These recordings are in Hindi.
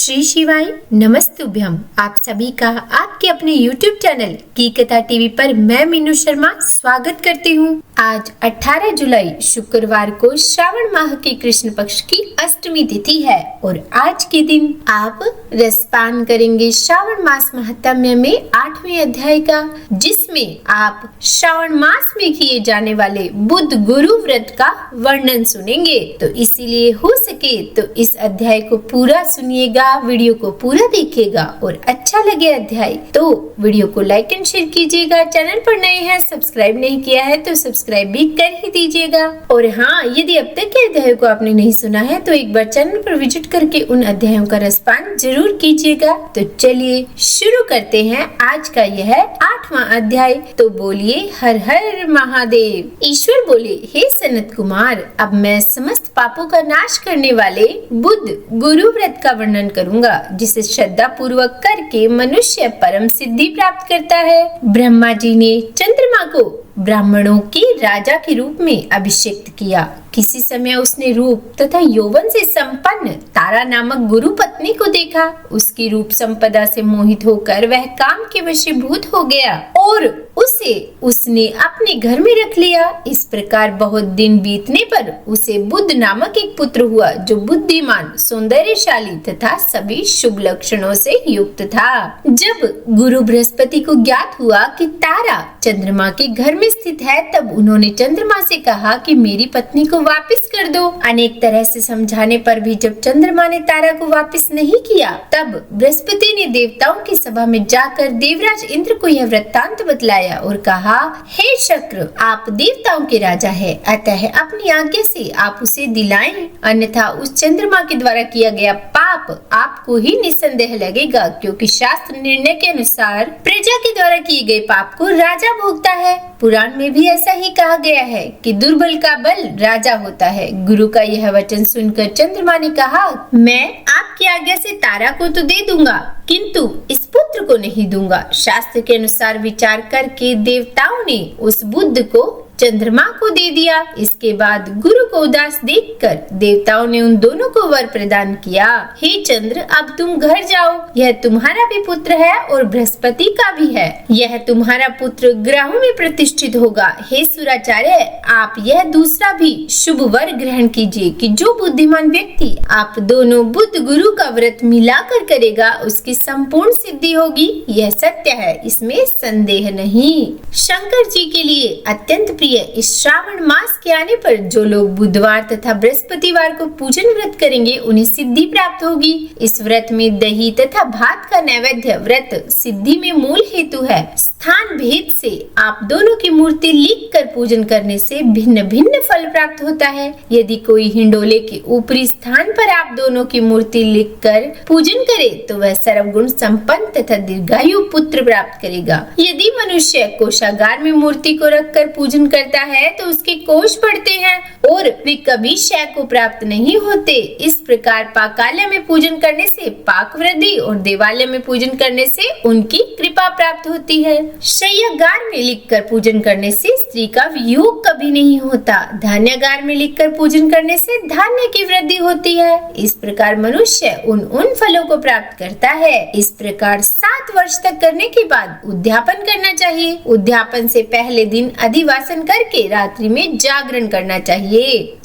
श्री शिवाय नमस्तुभ्यम। आप सभी का आपके अपने YouTube चैनल की कथा टीवी पर मैं मीनू शर्मा स्वागत करती हूँ। आज 18 जुलाई शुक्रवार को श्रावण माह के कृष्ण पक्ष की अष्टमी तिथि है और आज के दिन आप रसपान करेंगे श्रावण मास महात्म्य में 8वें अध्याय का, जिसमें आप श्रावण मास में किए जाने वाले बुध गुरु व्रत का वर्णन सुनेंगे। तो इसीलिए हो सके तो इस अध्याय को पूरा सुनिएगा, वीडियो को पूरा देखिएगा और अच्छा लगे अध्याय तो वीडियो को लाइक एंड शेयर कीजिएगा। चैनल पर नए हैं, सब्सक्राइब नहीं किया है तो सब्सक्राइब भी कर ही दीजिएगा। और हाँ, यदि अब तक के अध्याय को आपने नहीं सुना है तो एक बार चैनल पर विजिट करके उन अध्यायों का रसपान जरूर कीजिएगा। तो चलिए शुरू करते हैं आज का यह 8वां अध्याय। तो बोलिए हर हर महादेव। ईश्वर बोले, हे सनत कुमार, अब मैं समस्त पापों का नाश करने वाले बुध गुरु व्रत का वर्णन करूंगा, जिसे श्रद्धा पूर्वक करके मनुष्य परम सिद्धि प्राप्त करता है। ब्रह्मा जी ने चंद्रमा को ब्राह्मणों के राजा के रूप में अभिषेक किया। किसी समय उसने रूप तथा यौवन से संपन्न तारा नामक गुरु पत्नी को देखा। उसकी रूप संपदा से मोहित होकर वह काम के वशीभूत हो गया और उसे उसने अपने घर में रख लिया। इस प्रकार बहुत दिन बीतने पर उसे बुध नामक एक पुत्र हुआ, जो बुद्धिमान, सौंदर्यशाली तथा सभी शुभ लक्षणों से युक्त था। जब गुरु बृहस्पति को ज्ञात हुआ कि तारा चंद्रमा के घर में स्थित है, तब उन्होंने चंद्रमा से कहा कि मेरी पत्नी को वापस कर दो। अनेक तरह से समझाने पर भी जब चंद्रमा ने तारा को वापस नहीं किया, तब बृहस्पति ने देवताओं की सभा में जाकर देवराज इंद्र को यह वृत्तांत बतलाया और कहा, हे शक्र, आप देवताओं के राजा है, अतः अपनी आज्ञा से आप उसे दिलाएं, अन्यथा उस चंद्रमा के द्वारा किया गया पाप आपको ही निस्संदेह लगेगा, क्योंकि शास्त्र निर्णय के अनुसार प्रजा के द्वारा किए गए पाप को राजा भोगता है। पुराण में भी ऐसा ही कहा गया है कि दुर्बल का बल राजा होता है। गुरु का यह वचन सुनकर चंद्रमा ने कहा, मैं आपकी आज्ञा से तारा को तो दे दूंगा, किंतु इस पुत्र को नहीं दूंगा। शास्त्र के अनुसार विचार करके देवताओं ने उस बुध को चंद्रमा को दे दिया। इसके बाद गुरु को उदास देखकर देवताओं ने उन दोनों को वर प्रदान किया, हे चंद्र, अब तुम घर जाओ, यह तुम्हारा भी पुत्र है और बृहस्पति का भी है। यह तुम्हारा पुत्र ग्रहों में प्रतिष्ठित होगा। हे सुराचार्य, आप यह दूसरा भी शुभ वर ग्रहण कीजिए कि जो बुद्धिमान व्यक्ति आप दोनों बुध गुरु का व्रत मिलाकर करेगा, उसकी संपूर्ण सिद्धि होगी। यह सत्य है, इसमें संदेह नहीं। शंकर जी के लिए अत्यंत इस श्रावण मास के आने पर जो लोग बुधवार तथा बृहस्पतिवार को पूजन व्रत करेंगे, उन्हें सिद्धि प्राप्त होगी। इस व्रत में दही तथा भात का नैवेद्य व्रत सिद्धि में मूल हेतु है। स्थान भेद से आप दोनों की मूर्ति लिख कर पूजन करने से भिन्न भिन्न फल प्राप्त होता है। यदि कोई हिंडोले के ऊपरी स्थान पर आप दोनों की मूर्ति लिख कर पूजन करे तो वह सर्वगुण संपन्न तथा दीर्घायु पुत्र प्राप्त करेगा। यदि मनुष्य कोषागार में मूर्ति को रखकर पूजन करता है तो उसके कोष बढ़ते हैं और वे कभी क्षय को प्राप्त नहीं होते। इस प्रकार पाकालय में पूजन करने से पाक वृद्धि और देवालय में पूजन करने से उनकी कृपा प्राप्त होती है। शय्यागार में लिखकर पूजन करने से स्त्री का वियोग कभी नहीं होता। धान्यागार में लिखकर पूजन करने से धान्य की वृद्धि होती है। इस प्रकार मनुष्य उन फलों को प्राप्त करता है। इस प्रकार 7 वर्ष तक करने के बाद उद्यापन करना चाहिए। उद्यापन से पहले दिन अधिवासन करके रात्रि में जागरण करना चाहिए।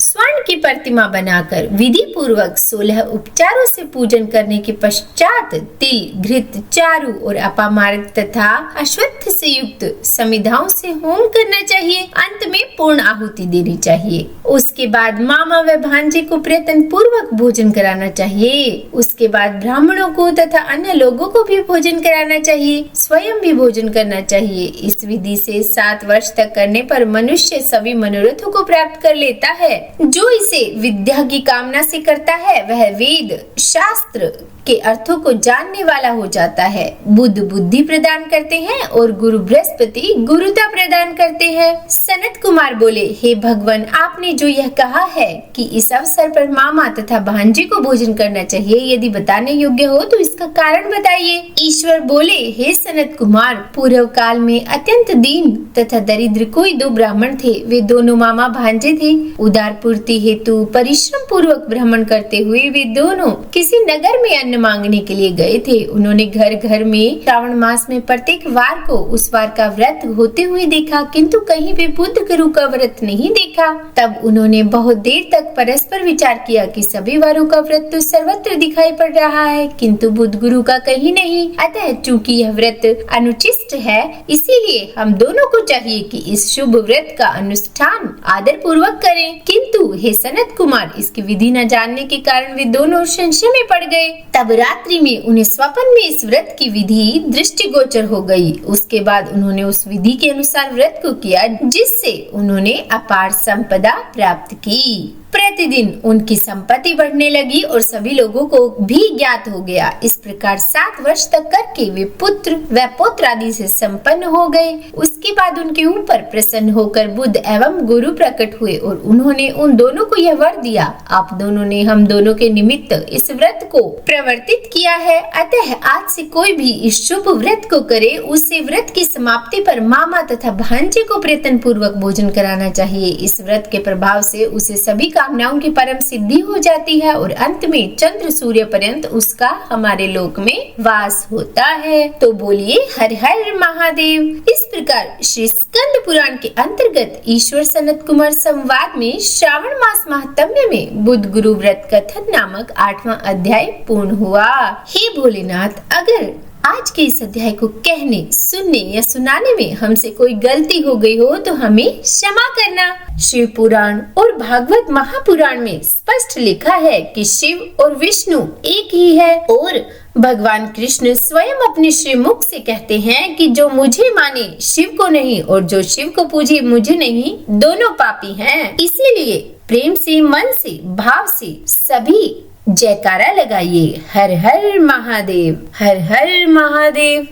स्वर्ण की प्रतिमा बनाकर विधि पूर्वक 16 उपचारों से पूजन करने के पश्चात तिल, घृत, चारु और अपामार्ग तथा अश्वत्थ से युक्त समिधाओं से होम करना चाहिए। अंत में पूर्ण आहुति देनी चाहिए। उसके बाद मामा व भांजे को प्रयत्न पूर्वक भोजन कराना चाहिए। उसके बाद ब्राह्मणों को तथा अन्य लोगों को भी भोजन कराना चाहिए। स्वयं भी भोजन करना चाहिए। इस विधि से 7 वर्ष तक करने पर मनुष्य सभी मनोरथों को प्राप्त कर लेता है। जो इसे विद्या की कामना से करता है वह वेद शास्त्र के अर्थों को जानने वाला हो जाता है। बुध बुद्धि प्रदान करते हैं और और गुरु बृहस्पति गुरुता प्रदान करते हैं। सनत कुमार बोले, हे भगवान, आपने जो यह कहा है कि इस अवसर पर मामा तथा भांजे को भोजन करना चाहिए, यदि बताने योग्य हो तो इसका कारण बताइए। ईश्वर बोले, हे सनत कुमार, पूर्व काल में अत्यंत दीन तथा दरिद्र कोई दो ब्राह्मण थे। वे दोनों मामा भांजे थे। उदार पूर्ति हेतु परिश्रम पूर्वक भ्रमण करते हुए वे दोनों किसी नगर में अन्न मांगने के लिए गए थे। उन्होंने घर घर में श्रावण मास में प्रत्येक वार को उस वार का व्रत होते हुए देखा, किंतु कहीं भी बुद्ध गुरु का व्रत नहीं देखा। तब उन्होंने बहुत देर तक परस्पर विचार किया कि सभी वारों का व्रत तो सर्वत्र दिखाई पड़ रहा है, किंतु बुद्ध गुरु का कहीं नहीं। अतः चूंकि यह व्रत अनुचिष्ट है, इसीलिए हम दोनों को चाहिए कि इस शुभ व्रत का अनुष्ठान आदर पूर्वक करें। किंतु हे सनत कुमार, इसकी विधि न जानने के कारण वे दोनों संशय में पड़ गए। तब रात्रि में उन्हें स्वप्न में इस व्रत की विधि दृष्टिगोचर हो गई। उसके बाद उन्होंने उस विधि के अनुसार व्रत को किया, जिससे उन्होंने अपार संपदा प्राप्त की। प्रतिदिन उनकी संपत्ति बढ़ने लगी और सभी लोगों को भी ज्ञात हो गया। इस प्रकार 7 वर्ष तक करके वे पुत्र व पौत्र आदि से संपन्न हो गए। उसके बाद उनके ऊपर प्रसन्न होकर बुद्ध एवं गुरु प्रकट हुए और उन्होंने उन दोनों को यह वर दिया, आप दोनों ने हम दोनों के निमित्त इस व्रत को प्रवर्तित किया है। अतः आज से कोई भी इस शुभ व्रत को करे, उसे व्रत की समाप्ति पर मामा तथा भांजे को प्रयत्न पूर्वक भोजन कराना चाहिए। इस व्रत के प्रभाव से उसे सभी कामनाओं की परम सिद्धि हो जाती है और अंत में चंद्र सूर्य पर्यंत उसका हमारे लोक में वास होता है। तो बोलिए हर हर महादेव। इस प्रकार श्री स्कंद पुराण के अंतर्गत ईश्वर सनत कुमार संवाद में श्रावण मास महात्म्य में बुद्ध गुरु व्रत कथन नामक 8वां अध्याय पूर्ण हुआ। हे भोलेनाथ, अगर आज के इस अध्याय को कहने, सुनने या सुनाने में हमसे कोई गलती हो गई हो तो हमें क्षमा करना। शिव पुराण और भागवत महापुराण में स्पष्ट लिखा है कि शिव और विष्णु एक ही है और भगवान कृष्ण स्वयं अपने श्रीमुख से कहते हैं कि जो मुझे माने शिव को नहीं और जो शिव को पूजे मुझे नहीं, दोनों पापी हैं। इसीलिए प्रेम से, मन से, भाव से सभी जयकारा लगाइए। हर हर महादेव, हर हर महादेव।